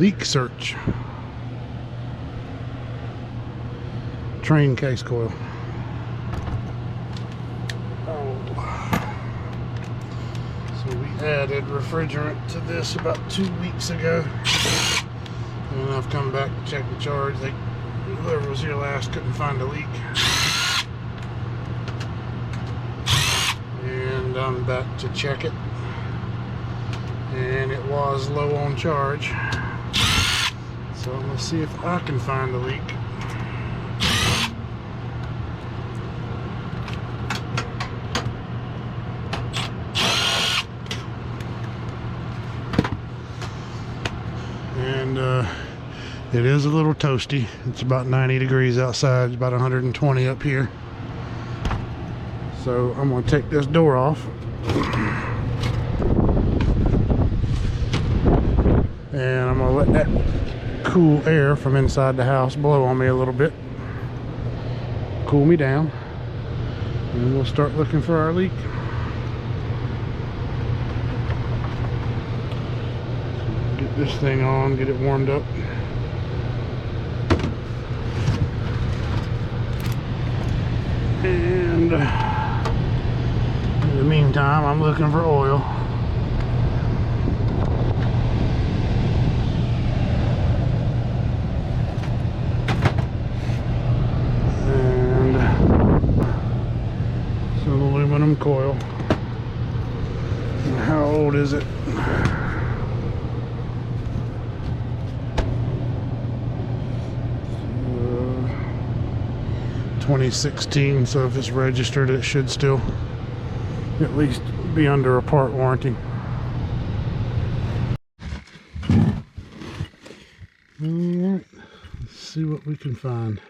Leak search. Train case coil. So we added refrigerant to this about 2 weeks ago. And I've come back to check the charge. Whoever was here last couldn't find a leak. And I'm back to check it. And it was low on charge. So I'm going to see if I can find a leak. And it is a little toasty. It's about 90 degrees outside. It's about 120 up here. So I'm going to take this door off. And I'm going to let that cool air from inside the house blow on me a little bit. Cool me down. And we'll start looking for our leak. Get this thing on, get it warmed up. And in the meantime, I'm looking for oil. Aluminum coil. And how old is it? 2016, so if it's registered it should still at least be under a part warranty. Alright, let's see what we can find.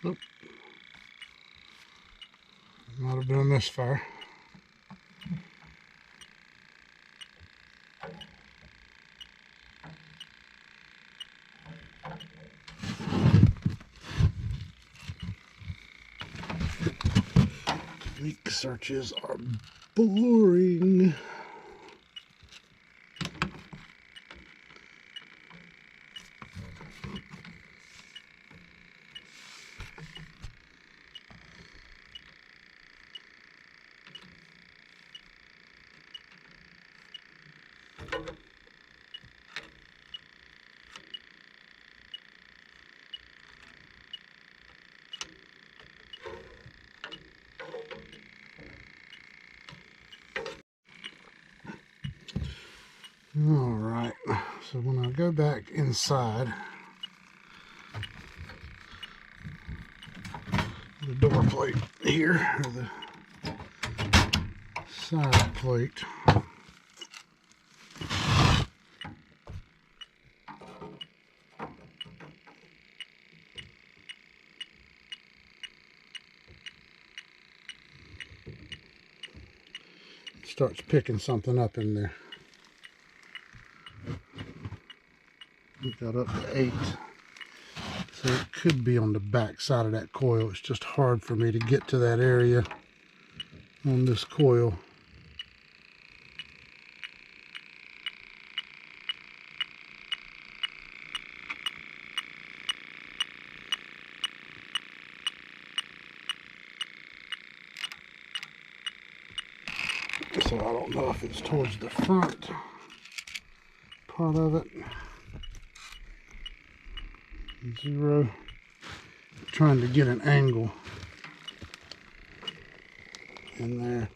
Oop. Might have been this far. Leak searches are boring. All right, so when I go back inside, the door plate here, or the side plate, it starts picking something up in there. We got up to 8. So it could be on the back side of that coil. It's just hard for me to get to that area on this coil. So I don't know if it's towards the front part of it. 0. Trying to get an angle in there.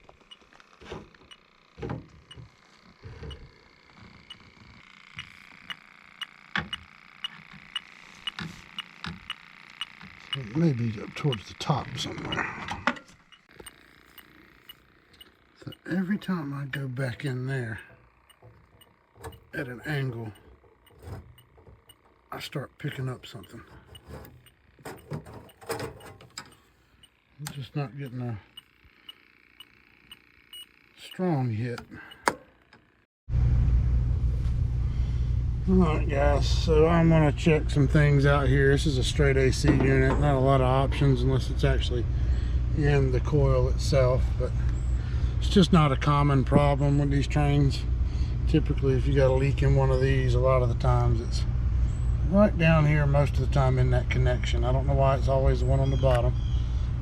So it may be up towards the top somewhere. So every time I go back in there at an angle, I start picking up something. I'm just not getting a strong hit. Alright guys, so I'm going to check some things out here. This is a straight AC unit, not a lot of options unless it's actually in the coil itself, but it's just not a common problem with these trains. Typically if you got a leak in one of these, a lot of the times it's right down here most of the time in that connection. I don't know why it's always the one on the bottom.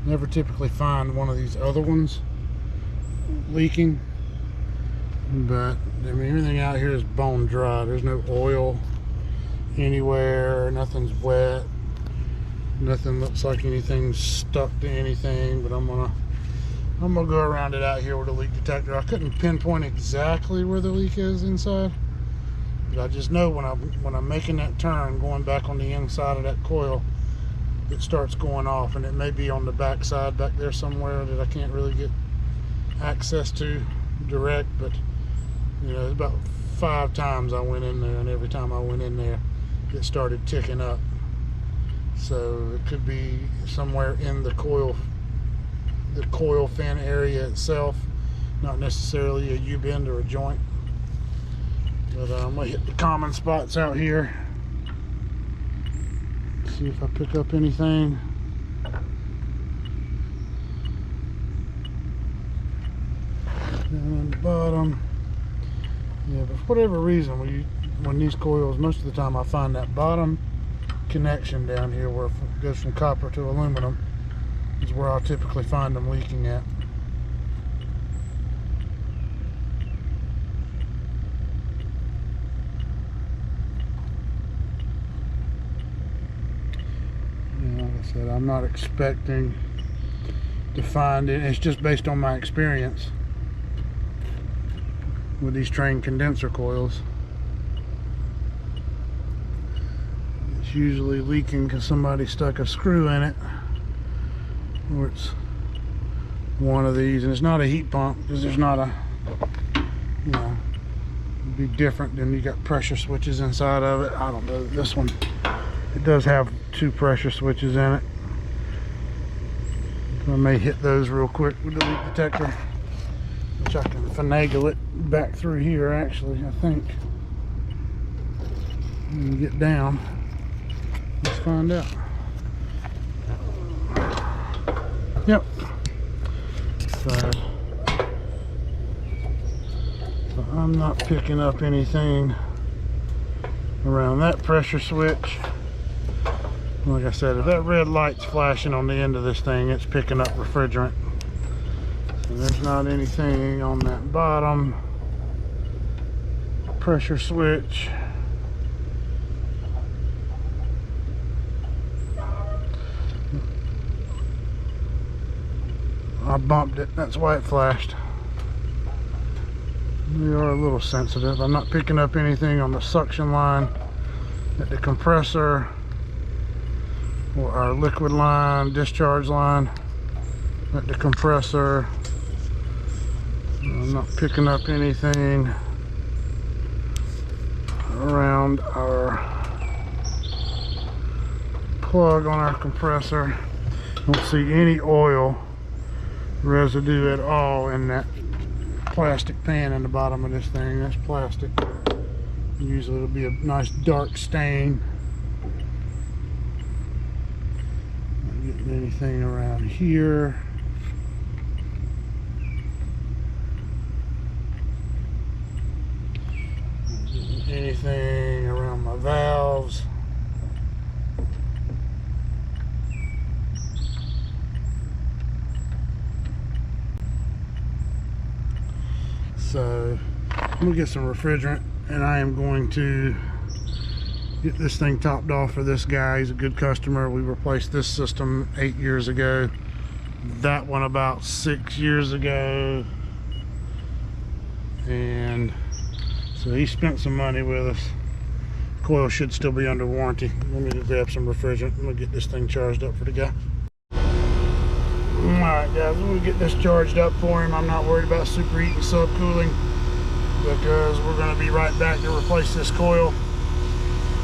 Never typically find one of these other ones leaking, but I mean everything out here is bone dry. There's no oil anywhere, nothing's wet, nothing looks like anything's stuck to anything. But I'm gonna go around it out here with a leak detector. I couldn't pinpoint exactly where the leak is inside, but I just know when I'm making that turn going back on the inside of that coil, it starts going off, and it may be on the back side back there somewhere that I can't really get access to direct. But you know, about 5 times I went in there, and every time I went in there it started ticking up. So it could be somewhere in the coil fin area itself, not necessarily a U-bend or a joint. But I'm gonna hit the common spots out here, see if I pick up anything. Down on the bottom, yeah. But for whatever reason, when these coils, most of the time I find that bottom connection down here where it goes from copper to aluminum is where I'll typically find them leaking at. Like I said, I'm not expecting to find it. It's just based on my experience with these train condenser coils. It's usually leaking because somebody stuck a screw in it, or it's one of these. And it's not a heat pump because there's not a, you know, it'd be different than you got pressure switches inside of it. I don't know, this one, it does have 2 pressure switches in it. I may hit those real quick with the leak detector, which I can finagle it back through here actually, I think, and get down. Let's find out. Yep. So I'm not picking up anything around that pressure switch. Like I said, if that red light's flashing on the end of this thing, it's picking up refrigerant. So there's not anything on that bottom pressure switch. I bumped it, that's why it flashed. They are a little sensitive. I'm not picking up anything on the suction line at the compressor or our liquid line, discharge line at the compressor. I'm not picking up anything around our plug on our compressor. Don't see any oil residue at all in that plastic pan in the bottom of this thing. That's plastic. Usually it'll be a nice dark stain. getting anything around here. Not getting anything around my valves. So I'm gonna get some refrigerant, and I am going to get this thing topped off for this guy. He's a good customer. We replaced this system 8 years ago, that one about 6 years ago, and so he spent some money with us. Coil should still be under warranty. Let me go grab some refrigerant. I'm gonna get this thing charged up for the guy. Alright guys, I'm gonna get this charged up for him. I'm not worried about superheating, subcooling, because we're gonna be right back to replace this coil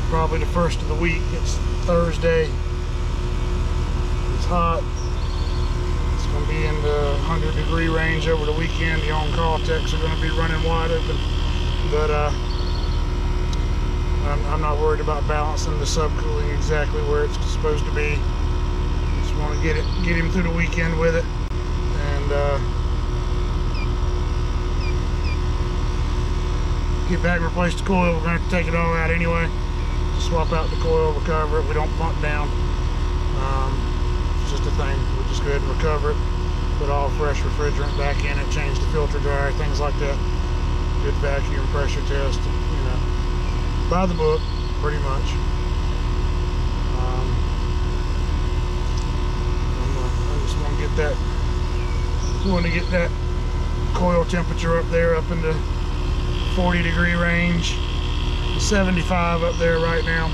probably the first of the week. It's Thursday. It's hot. It's going to be in the 100-degree range over the weekend. The on-call techs are going to be running wide open, but I'm not worried about balancing the subcooling exactly where it's supposed to be. Just want to get him through the weekend with it, and get back and replace the coil. We're going to have to take it all out anyway. Swap out the coil, recover it. We don't pump down. It's just a thing. We'll just go ahead and recover it, put all fresh refrigerant back in it, change the filter dryer, things like that. Good vacuum pressure test, you know, by the book, pretty much. I just want to get that coil temperature up there, up in the 40-degree range. 75 up there right now,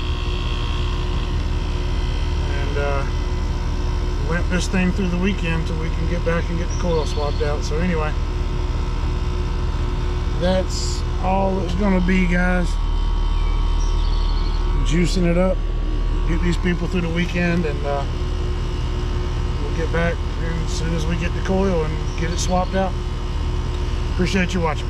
and limp this thing through the weekend till we can get back and get the coil swapped out. So anyway, that's all it's gonna be, guys. Juicing it up, get these people through the weekend, and we'll get back as soon as we get the coil and get it swapped out. Appreciate you watching.